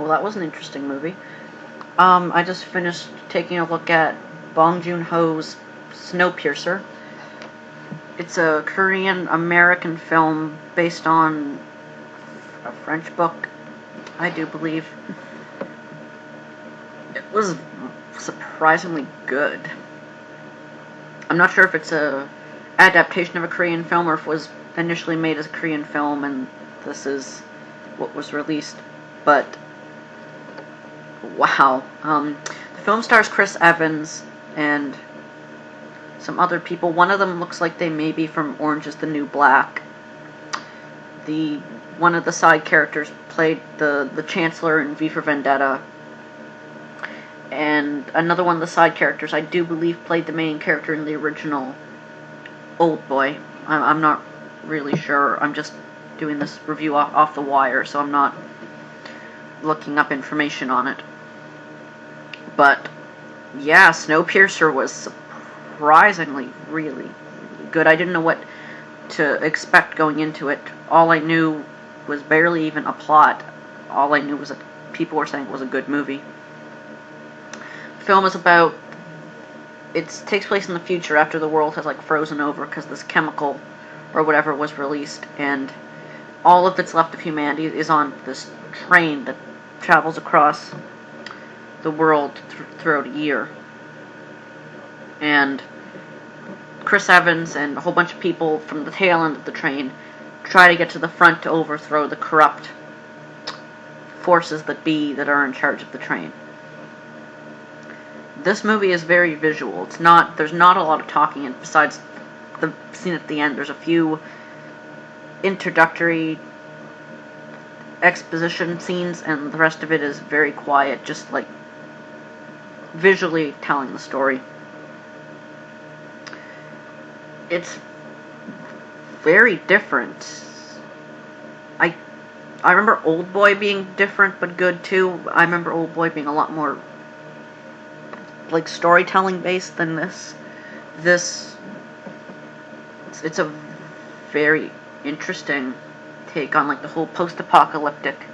Well, that was an interesting movie. I just finished taking a look at Bong Joon-ho's Snowpiercer. It's a Korean-American film based on a French book, I do believe. It was surprisingly good. I'm not sure if it's a adaptation of a Korean film or if it was initially made as a Korean film and this is what was released, but wow. The film stars Chris Evans and some other people. One of them looks like they may be from Orange is the New Black. One of the side characters played the Chancellor in V for Vendetta. And another one of the side characters, I do believe, played the main character in the original Oldboy. I'm not really sure. I'm just doing this review off the wire, so I'm not looking up information on it. But yeah, Snowpiercer was surprisingly really good. I didn't know what to expect going into it. All I knew was barely even a plot. All I knew was that people were saying it was a good movie. The film is about, it takes place in the future after the world has like frozen over because this chemical or whatever was released, and all of that's left of humanity is on this train that travels across the world throughout a year. And Chris Evans and a whole bunch of people from the tail end of the train try to get to the front to overthrow the corrupt forces that are in charge of the train. This movie is very visual. There's not a lot of talking, and besides the scene at the end, there's a few introductory exposition scenes, and the rest of it is very quiet, just like visually telling the story. It's very different. I remember Oldboy being different but good too. I remember Oldboy being a lot more like storytelling based than this. It's a very interesting take on like the whole post-apocalyptic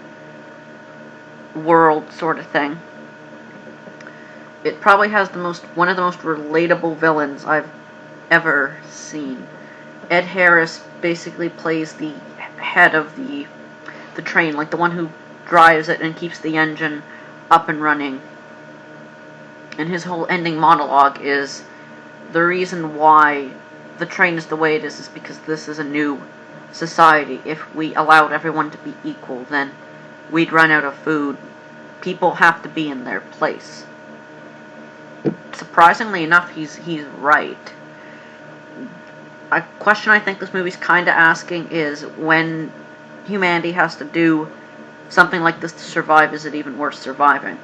world sort of thing. It probably has one of the most relatable villains I've ever seen. Ed Harris basically plays the head of the train, like the one who drives it and keeps the engine up and running. And his whole ending monologue is the reason why the train is the way it is because this is a new society. If we allowed everyone to be equal, then we'd run out of food. People have to be in their place. Surprisingly enough, he's right. A question I think this movie's kind of asking is, when humanity has to do something like this to survive, is it even worth surviving?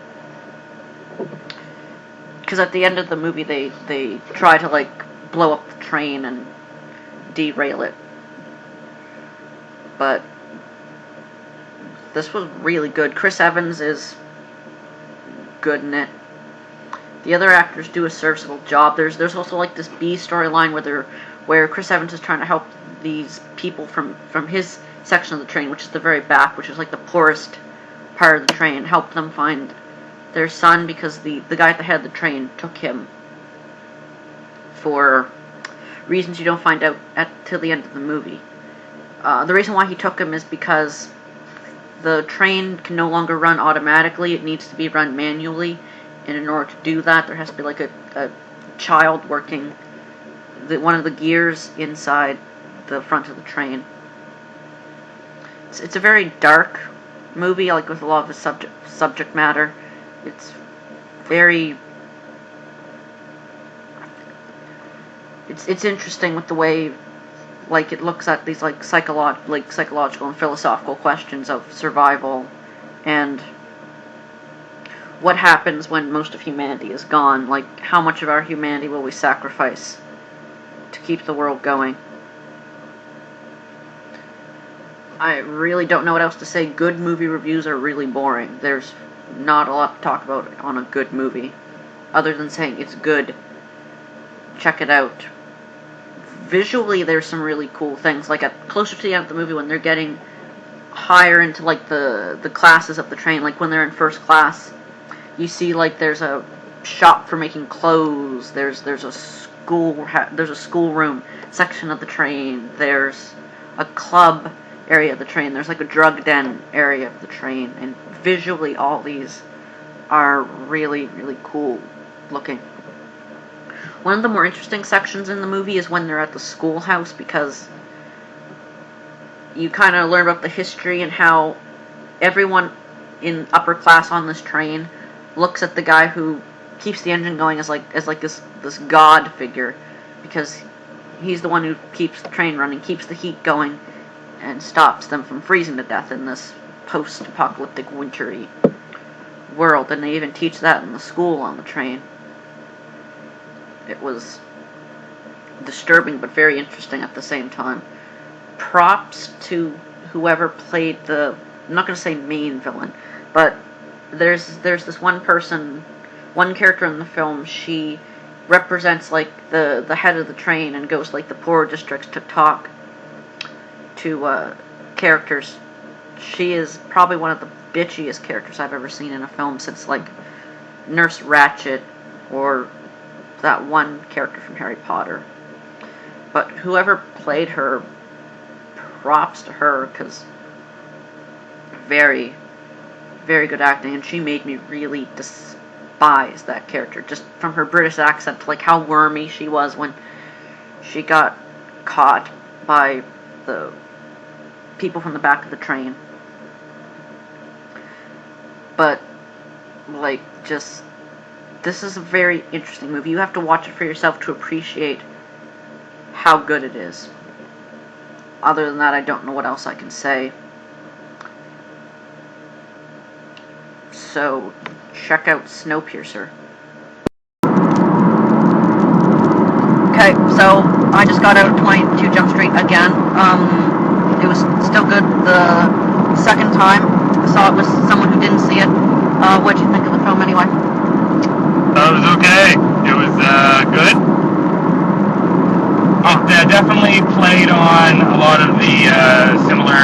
Because at the end of the movie, they try to like blow up the train and derail it. But this was really good. Chris Evans is good in it. The other actors do a serviceable job. There's also like this B storyline where Chris Evans is trying to help these people from his section of the train, which is the very back, which is like the poorest part of the train, help them find their son, because the guy at the head of the train took him for reasons you don't find out till the end of the movie. The reason why he took him is because the train can no longer run automatically. It needs to be run manually, and in order to do that, there has to be like a child working one of the gears inside the front of the train. It's a very dark movie, like with a lot of the subject matter. It's very... It's interesting with the way, like, it looks at these like psychological and philosophical questions of survival and what happens when most of humanity is gone. Like, how much of our humanity will we sacrifice to keep the world going? I really don't know what else to say. Good movie reviews are really boring. There's not a lot to talk about on a good movie, other than saying it's good. Check it out. Visually, there's some really cool things. Like closer to the end of the movie, when they're getting higher into like the classes of the train, like when they're in first class, you see like there's a shop for making clothes. There's a schoolroom section of the train. There's a club area of the train. There's like a drug den area of the train, and visually all these are really, really cool looking. One of the more interesting sections in the movie is when they're at the schoolhouse, because you kind of learn about the history and how everyone in upper class on this train looks at the guy who keeps the engine going as like this god figure, because he's the one who keeps the train running, keeps the heat going, and stops them from freezing to death in this post-apocalyptic wintry world. And they even teach that in the school on the train. It was disturbing but very interesting at the same time. Props to whoever played the, I'm not going to say main villain, but there's this one character in the film. She represents like the head of the train and goes like the poor districts to talk to characters. She is probably one of the bitchiest characters I've ever seen in a film since like Nurse Ratched or that one character from Harry Potter. But whoever played her, props to her, because very, very good acting, and she made me really despise that character, just from her British accent to like how wormy she was when she got caught by the people from the back of the train. But like, just, this is a very interesting movie. You have to watch it for yourself to appreciate how good it is. Other than that, I don't know what else I can say. So, check out Snowpiercer. Okay, so I just got out of 22 Jump Street again. It was still good the second time I saw it with someone who didn't see it. What'd you think of the film anyway? It was okay. It was good. They definitely played on a lot of the similar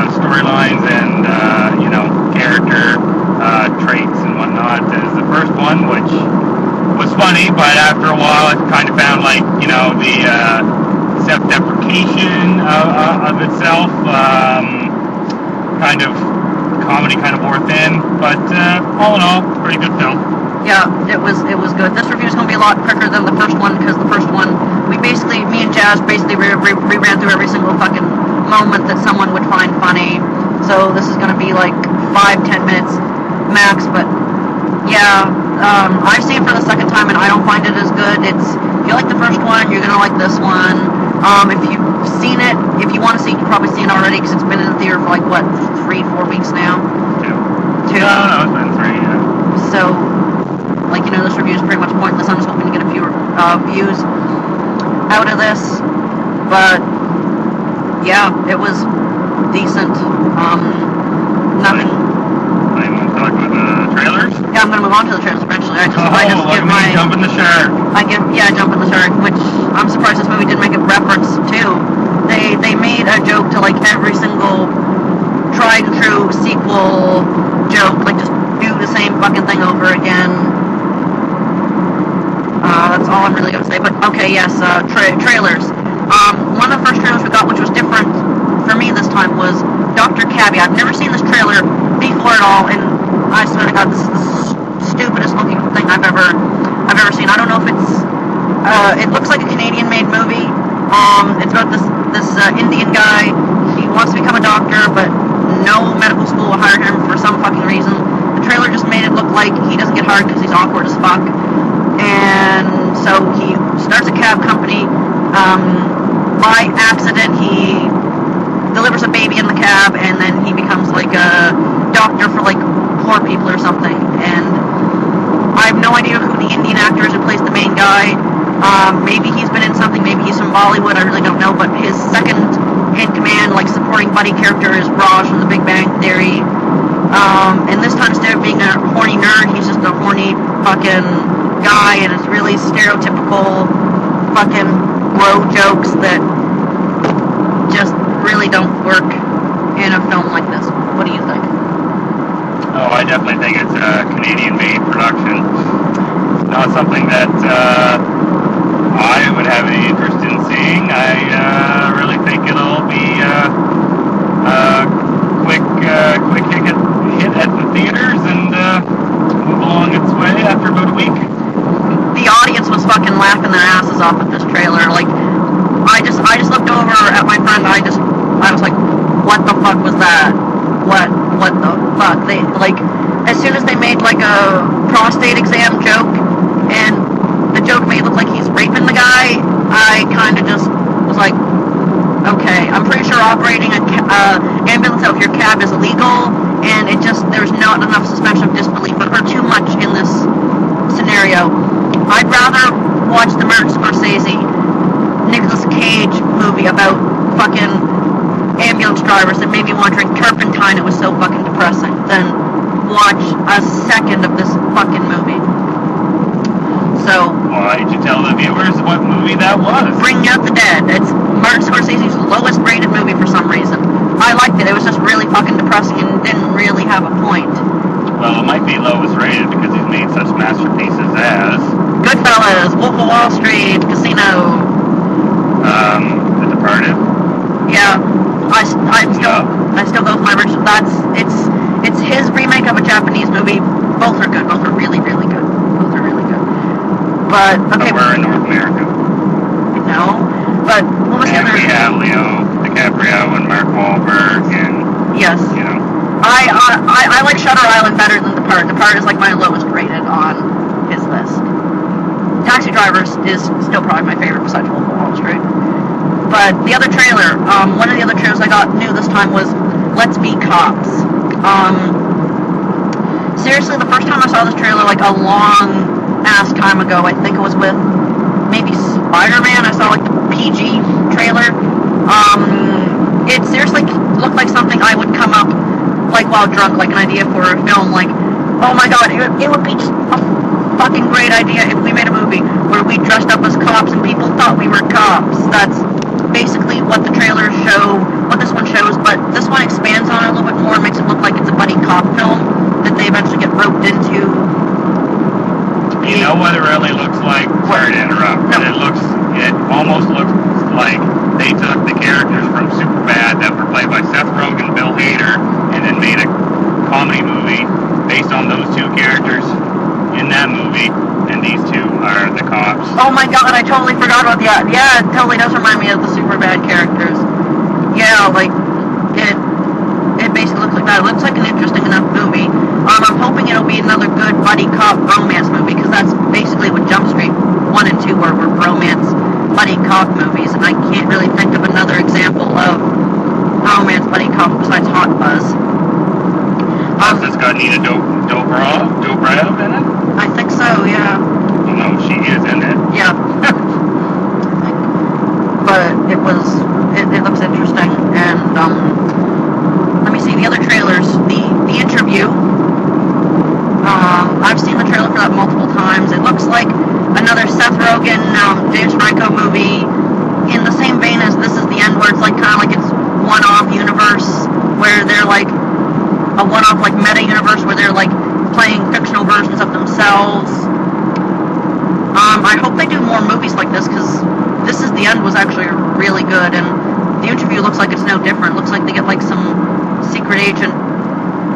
storylines and character traits and whatnot as the first one, which was funny, but after a while I kind of found like the self-deprecation of itself, kind of comedy kind of wore thin, but all in all, pretty good film. Yeah, it was good. This review is going to be a lot quicker than the first one, because the first one, me and Jazz basically ran through every single fucking moment that someone would find funny. So this is going to be like 5-10 minutes max, but yeah, I've seen it for the second time and I don't find it as good. If you like the first one, you're going to like this one. If you've seen it, if you want to see it, you've probably seen it already, because it's been in the theater for like, what, 3-4 weeks now? Two? No, it's been 3, yeah. So, like, this review is pretty much pointless. I'm just hoping to get a few views out of this. But, yeah, it was decent. Nothing. I want to talk about the trailers? Yeah, I'm going to move on to the trailers eventually. I just give my... Jump in the shark. Jump in the shark, which I'm surprised this movie didn't make a reference to. They made a joke to, like, every single tried and true sequel joke, like, just do the same fucking thing over again. That's all I'm really going to say. But, okay, yes, trailers. One of the first trailers we got, which was different for me this time, was Dr. Cabby. I've never seen this trailer before at all, and I swear to God, this is the stupidest looking thing I've ever seen. I don't know if it looks like a Canadian-made movie. It's about this Indian guy. He wants to become a doctor, but no medical school will hire him for some fucking reason. The trailer just made it look like he doesn't get hired because he's awkward as fuck. And so he starts a cab company. By accident, he delivers a baby in the cab, and then he becomes like a doctor for like poor people or something. And I have no idea who the Indian actor is who plays the main guy. Maybe he's been in something, maybe he's from Bollywood, I really don't know, but his second in command, like, supporting buddy character is Raj from The Big Bang Theory. And this time, instead of being a horny nerd, he's just a horny fucking guy, and it's really stereotypical fucking bro jokes that just really don't work in a film like this? What do you think? Oh, I definitely think it's a Canadian-made production. Not something that I would have any interest in seeing. I really think it'll be a quick hit at the theaters and move along its way after about a week. The audience was fucking laughing their asses off at this trailer. Like, I just looked over at my friend. I was like, what the fuck was that? What the fuck? They, like, as soon as they made like a prostate exam joke, and the joke made it look like he's raping the guy, I kind of just was like, okay, I'm pretty sure operating an ambulance out of your cab is illegal, and there's not enough suspension of disbelief. But we're too much in this scenario. I'd rather watch the Martin Scorsese, Nicolas Cage movie about fucking ambulance drivers that made me want to drink turpentine. It was so fucking depressing. Than watch a second of this fucking movie. So, why did you tell the viewers what movie that was? Bring Out the Dead. It's Martin Scorsese's lowest rated movie for some reason. I liked it. It was just really fucking depressing and didn't really have a point. Well, it might be lowest rated because he's made such masterpieces as Goodfellas, Wolf of Wall Street, Casino. The Departed. Yeah, I still go with my original. It's his remake of a Japanese movie. Both are good. Both are really, really good. Both are really good. But okay, we're in North America. No, but what was the other? We have Leo DiCaprio and Mark Wahlberg, and yes, you know. I like Shutter Island better than Departed. Departed is like my lowest rated on his list. Taxi Drivers is still probably my favorite besides Wolf of Wall Street. But the other trailer, one of the other trailers I got new this time was Let's Be Cops. Seriously, the first time I saw this trailer, like a long ass time ago, I think it was with maybe Spider-Man. I saw like the PG trailer. It seriously looked like something I would come up like while drunk, like an idea for a film. Like, oh my god, it would be just a fucking great idea if we made a movie where we dressed up as cops and people thought we were cops. That's basically what the trailers show, what this one shows, but this one expands on it a little bit more and makes it look like it's a buddy cop film that they eventually get roped into. You know what it really looks like? Sorry to interrupt, but it almost looks like they took the characters from Superbad that were played by Seth Rogen, Bill Hader, and then made a comedy movie based on those two characters in that movie, and these two are the cops. Oh my god, I totally forgot about that. Yeah, it totally does remind me of the Superbad characters. Yeah, like, it basically looks like that. It looks like an interesting enough movie. I'm hoping it'll be another good buddy cop romance movie, because that's basically what Jump Street 1 and 2 were romance buddy cop movies, and I can't really think of another example of romance buddy cop besides Hot Buzz. It's got Nina Dobrev in it? I think so, yeah. Well, no, she is in it. Yeah. But it looks interesting, and let me see the other trailers. The Interview. I've seen the trailer for that multiple times. It looks like another Seth Rogen, James Franco movie in the same vein as This Is the End, where it's like kind of like it's one-off universe where they're like a one-off like meta universe where they're like playing fictional versions of themselves. I hope they do more movies like this, because This Is the End was actually really good, and The Interview looks like it's no different. It looks like they get like some secret agent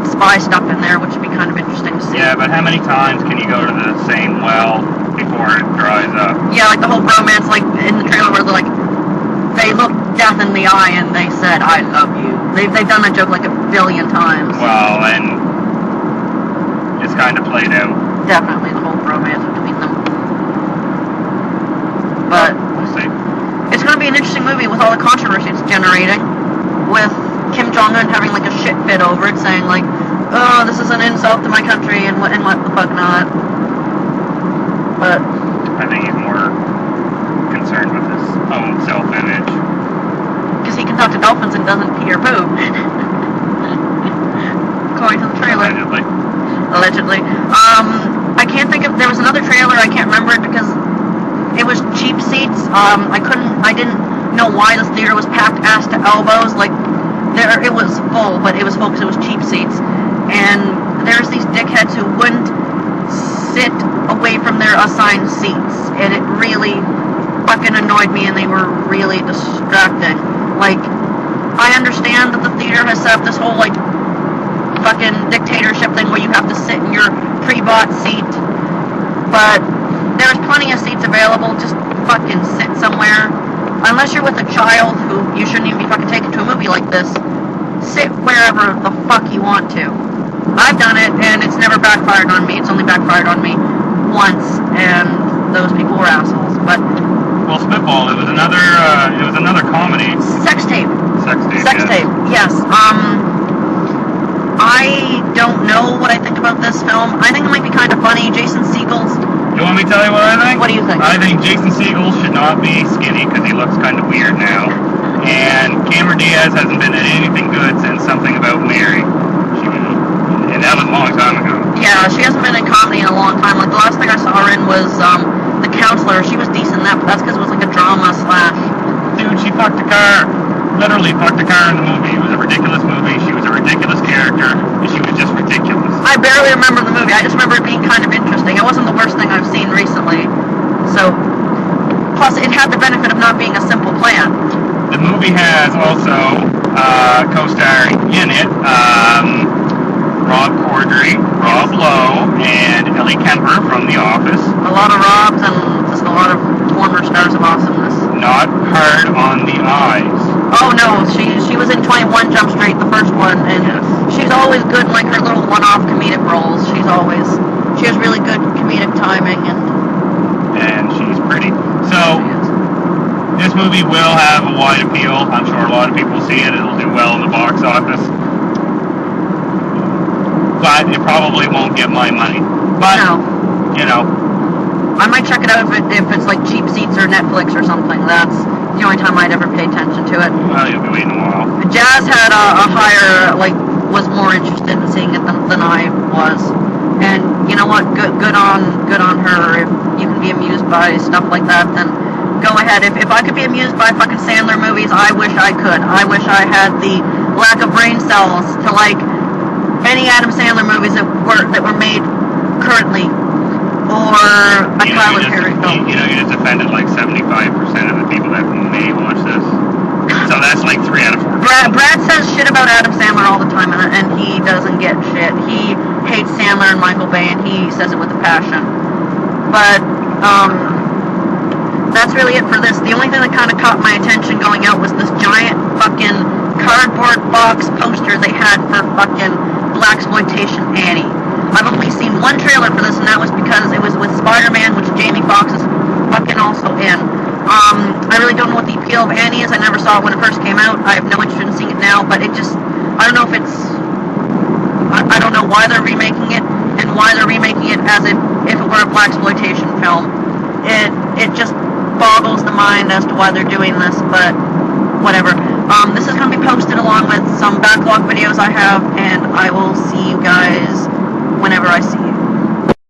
spy stuff in there, which would be kind of interesting to see. Yeah, but how many times can you go to the same well before it dries up? Yeah, like the whole romance, like in the trailer where they're like, they looked death in the eye and they said, I love you. They've done that joke like a billion times. Well, and it's kind of played out. Definitely the whole romance between them. But we'll see. It's going to be an interesting movie with all the controversy it's generating, with Kim Jong-un having like a shit fit over it, saying like, oh, this is an insult to my country and what the fuck not. But I think he's more concerned with his own self-image. Because he can talk to dolphins and doesn't pee or poop. According to the trailer. Allegedly. I can't think of, there was another trailer, I can't remember it because it was cheap seats. I didn't know why this theater was packed ass to elbows. Like, it was full, but it was full because it was cheap seats. And there's these dickheads who wouldn't sit away from their assigned seats, and it really fucking annoyed me, and they were really distracting. Like, I understand that the theater has set up this whole, like, fucking dictatorship thing where you have to sit in your pre-bought seat, but there's plenty of seats available. Just fucking sit somewhere. Unless you're with a child who you shouldn't even be fucking taken to a movie like this, sit wherever the fuck you want to. I've done it, and it's never backfired on me. It's only backfired on me once, and those people were assholes. But well, Spitball, it was another comedy. Sex tape. Sex tape. Sex tape. Yes. I don't know what I think about this film. I think it might be kind of funny. Jason Segel's. You want me to tell you what I think? What do you think? I think Jason Segel should not be skinny because he looks kind of weird now. And Cameron Diaz hasn't been in anything good since Something About Mary. And that was a long time ago. Yeah, she hasn't been in comedy in a long time. Like, the last thing I saw her in was The Counselor. She was decent in that, but that's because it was like a drama slash. Dude, she fucked a car. Literally fucked a car in the movie. It was a ridiculous movie. She was a ridiculous character, and she was just ridiculous. I barely remember the movie. I just remember it being kind of interesting. It wasn't the worst thing I've seen recently. So, plus it had the benefit of not being a simple plan. The movie has also co-starring in it Rob Corddry, Rob Lowe, and Ellie Kemper from The Office. A lot of Robs and just a lot of former stars of awesomeness. Not hard on the eyes. Oh no, she was in 21 Jump Street, the first one, and yes. She's always good in like her little one-off comedic roles. She has really good comedic timing, and she's pretty. So this movie will have a wide appeal. I'm sure a lot of people see it. It'll do well in the box office. But it probably won't get my money. But, you know. I might check it out if it's like cheap seats or Netflix or something. That's the only time I'd ever pay attention to it. Well, you'll be waiting a while. Jazz had a higher, like, was more interested in seeing it than I was. And you know what? Good on her. If you can be amused by stuff like that, then go ahead. If I could be amused by fucking Sandler movies, I wish I could. I wish I had the lack of brain cells to like any Adam Sandler movies that were made currently, or a Tyler Perry film. You just offended like 75% of the people that may watch this. So that's like 3 out of 4. Brad says shit about Adam Sandler all the time, and he doesn't get shit. He hates Sandler and Michael Bay, and he says it with a passion. But that's really it for this. The only thing that kind of caught my attention going out was this giant fucking cardboard box poster they had for fucking Blaxploitation Annie. I've only seen one trailer for this, and that was because it was with Spider-Man, which Jamie Foxx is fucking also in. I really don't know what the appeal of Annie is. I never saw it when it first came out. I have no interest in seeing it now, but it just, I don't know if it's, I don't know why they're remaking it, and why they're remaking it as if it were a Blaxploitation film. It just boggles the mind as to why they're doing this, but whatever. This is going to be posted along with some backlog videos I have, and I will see you guys whenever I see you.